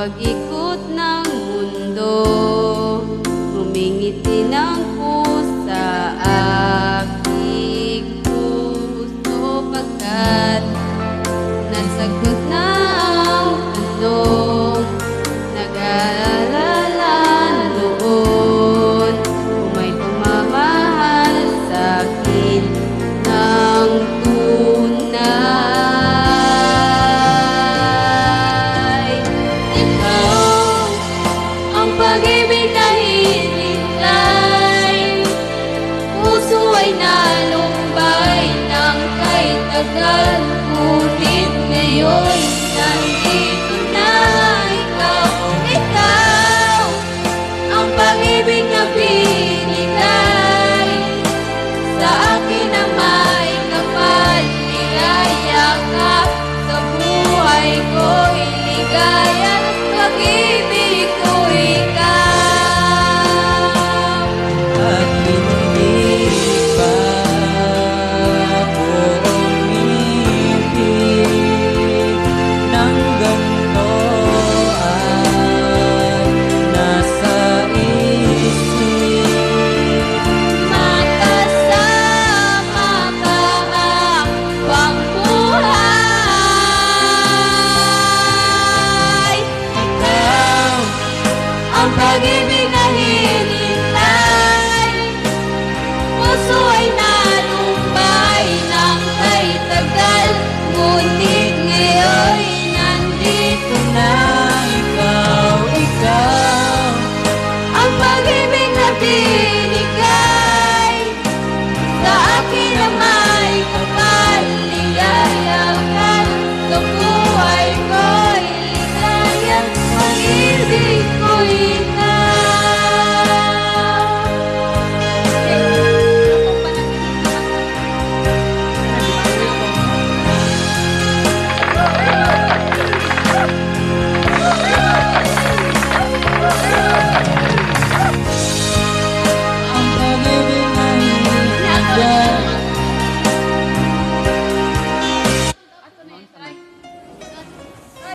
pag-ikot ng mundo, humingiti ng pusa aking puso, pagkat nasagot na ang tanong, nag-aalala na noon kung may pumamahal sa'kin ng tunay. Ikaw ang pag-ibig na hinintay, puso ay nalumbay ng kay tagal, ngunit ngayon nandito na ikaw. Ikaw ang pag-ibig na binigay sa akin na may kapal, niyayakap sa buhay ko'y ligaya, pag-ibig ko ikaw. At hindi pa buong ibig ng ganito ay nasa isip. Makasama ka habang buhay. Ikaw Ang pag-ibig na hinintay, puso ay